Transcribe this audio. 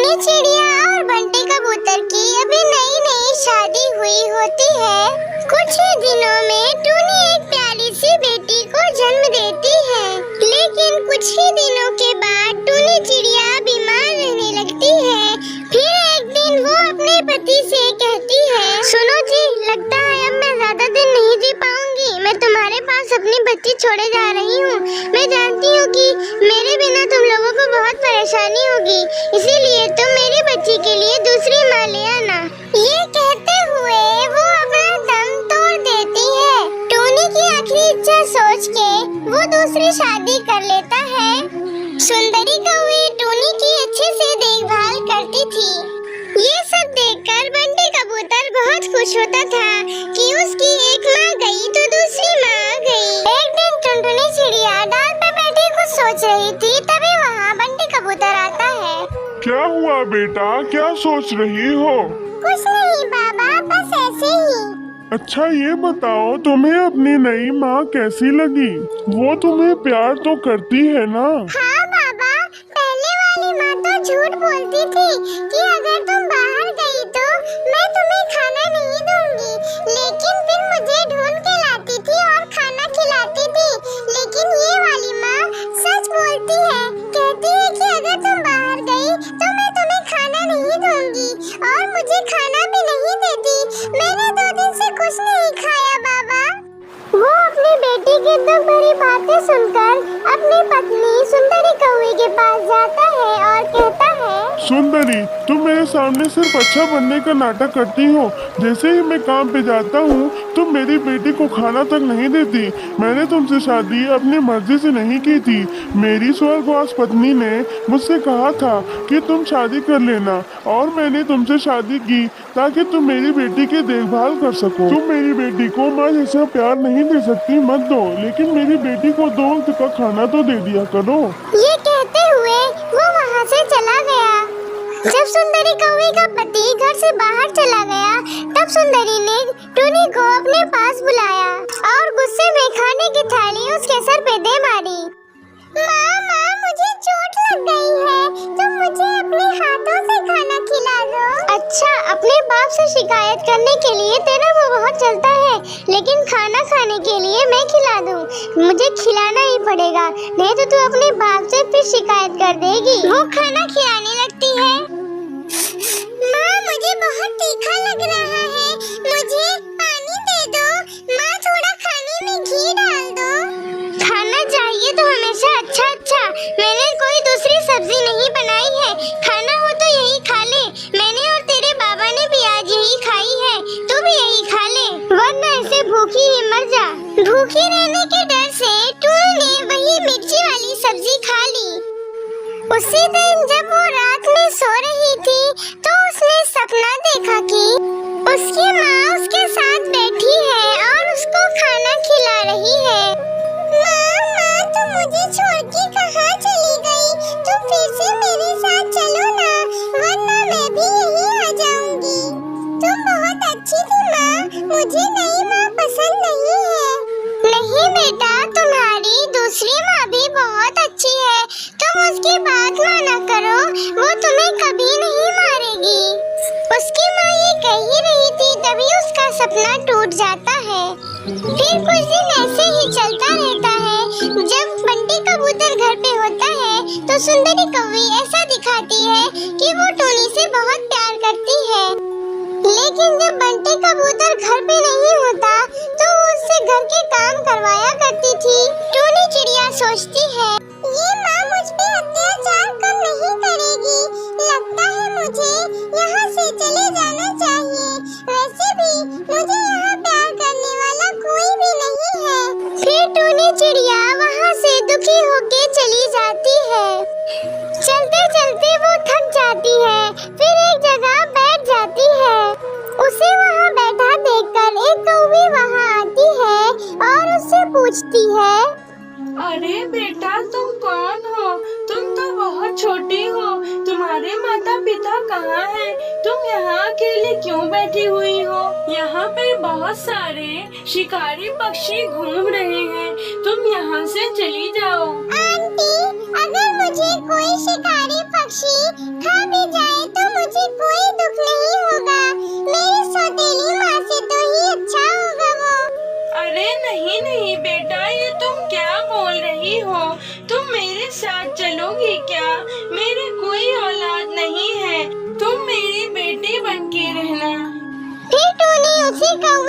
टूनी चिड़िया और बंटी कबूतर की अभी नई नई शादी हुई होती है। कुछ ही दिनों में टूनी एक प्यारी सी बेटी को जन्म देती है, लेकिन कुछ ही दिनों के बाद टूनी चिड़िया बीमार रहने लगती है। फिर एक दिन वो अपने पति से कहती है, सुनो जी, लगता है अब मैं ज्यादा दिन नहीं जी पाऊंगी। मैं तुम्हारे पास अपनी बच्ची छोड़े जा रही हूँ। मैं जानती हूँ कि मेरे बिना तुम लोगों को बहुत परेशानी होगी, इसीलिए तुम मेरी बच्ची के लिए दूसरी माँ ले आना। ये कहते हुए वो अपना दम तोड़ देती है। टूनी की आखिरी इच्छा सोच के वो दूसरी शादी कर लेता है। सुंदरी कौवी टूनी की अच्छे से देखभाल करती थी। ये सब देखकर बंटी कबूतर बहुत खुश होता था कि उसकी एक माँ गई तो दूसरी माँ आ गई। एक दिन टुनटुनी चिड़िया डाल पे बैठी कुछ सोच रही थी, तभी वहाँ बंटी कबूतर आता है। क्या हुआ बेटा, क्या सोच रही हो? कुछ नहीं बाबा, बस ऐसे ही। अच्छा ये बताओ, तुम्हें अपनी नई माँ कैसी लगी? वो तुम्हें प्यार तो करती है ना? हाँ बाबा, पहले वाली माँ तो झूठ बोलती थी कि अगर तुम बाहर गई तो मैं तुम्हें खाना नहीं दूंगी, लेकिन फिर मुझे ढूंढ के लाती थी और खाना खिलाती थी। लेकिन ये वाली माँ सच बोलती है, कहती है कि अगर तुम बाहर गई तो मैं तुम्हें खाना नहीं दूंगी और मुझे खाना भी नहीं देती। मैंने 2 दिन से कुछ नहीं खाया बाबा। वो अपनी बेटी की दुख भरी बातें सुनकर अपनी पत्नी सुंदरी कौवी के पास जाता है और कहता है, सुंदरी, तुम मेरे सामने सिर्फ अच्छा बनने का नाटक करती हो। जैसे ही मैं काम पे जाता हूँ तुम मेरी बेटी को खाना तक नहीं देती। मैंने तुमसे शादी अपनी मर्जी से नहीं की थी। मेरी स्वर्गवास पत्नी ने मुझसे कहा था कि तुम शादी कर लेना, और मैंने तुमसे शादी की ताकि तुम मेरी बेटी की देखभाल कर सको। तुम मेरी बेटी को माँ जैसा प्यार नहीं दे सकती मत दो, लेकिन मेरी बेटी को 2 वक्त का खाना तो दे दिया करो। ये कहते हुए वो वहाँ से चला गया। जब सुंदरी कौवी का पति घर से बाहर चला गया, तब सुंदरी ने टूनी को अपने पास बुलाया और गुस्से में खाने की थाली उसके सर पे दे मारी। माँ, मुझे चोट लग गई है, तुम मुझे अपने हाथों से खाना खिला दो। अच्छा, अपने बाप से शिकायत करने के लिए तेरा वो बहुत चलता है, लेकिन खाना खाने के लिए मैं खिला दूँ। मुझे खिलाना ही पड़ेगा, नहीं तो तू अपने बाप से फिर शिकायत कर देगी। वो खाना खिलाने लगती है। माँ, मुझे बहुत तीखा लग रहा है, मुझे पानी दे दो। माँ, थोड़ा खाने में घी डाल दो। खाना चाहिए तो हमेशा अच्छा। मैंने कोई दूसरी सब्जी नहीं बनाई है, खाना हो तो यही खा ले। मैंने और तेरे बाबा ने भी आज यही खाई है, तू भी यही खा ले, वरना ऐसे भूखी ही मर जा। भूखी रहने के डर से टूनी ने वही मिर्ची वाली सब्जी खा ली। उसी दिन जब वो रात में सो रही थी तो उसने सपना देखा कि उसकी माँ उसके साथ बैठी है और उसको खाना खिला रही है। माँ, तुम मुझे छोड़ के कहाँ चली गई? तुम फिर से मेरे साथ चलो ना, वरना मैं भी यहीं आ जाऊंगी। तुम बहुत अच्छी थी माँ, मुझे नई माँ पसंद नहीं है। नहीं बेटा, तुम्हारी दूसरी माँ भी बहुत अच्छी है, तुम उसकी बात माना करो, वो तुम्हें कभी नहीं मारेगी। उसकी माँ ये कह ही रही थी, तभी उसका सपना टूट जाता है। फिर कुछ दिन ऐसे ही चलता रहता है। जब बंटी कबूतर घर पे होता है तो सुंदरी कौवी ऐसा दिखाती है कि वो टूनी से बहुत प्यार करती है, लेकिन जब बंटी कबूतर घर पे नहीं होता तो वो उससे घर के काम करवाया करती थी। टूनी चिड़िया सोचती है, ये माँ मुझ पे अत्याचार कम नहीं करेगी, लगता है मुझे यहाँ से चले जाना चाहिए। वैसे भी मुझे यहाँ प्यार करने वाला कोई भी नहीं है। फिर टूनी चिड़िया वहाँ से दुखी होके चली जाती है। चलते चलते वो थक जाती है, फिर एक जगह बैठ जाती है। उसे वहाँ बैठा देखकर एक कौवी वहाँ आती है और उससे पूछती है, अरे बेटा, तुम कौन हो? तुम तो बहुत छोटी हो, तुम्हारे माता पिता कहाँ हैं? तुम यहाँ अकेले क्यों बैठी हुई हो? यहाँ पे बहुत सारे शिकारी पक्षी घूम रहे हैं, तुम यहाँ से चली जाओ। आंटी, अगर मुझे कोई शिकारी पक्षी खा भी जाए तो मुझे कोई दुख नहीं होगा। मेरी सौतेली माँ से तो ही अच्छा होगा वो। अरे नहीं नहीं बेटा, ये तुम क्या बोल रही हो? तुम मेरे साथ चलोगी क्या? मेरे कोई औलाद नहीं है, तुम मेरी बेटी बन के रहना। फिर टूनी उसी कौवे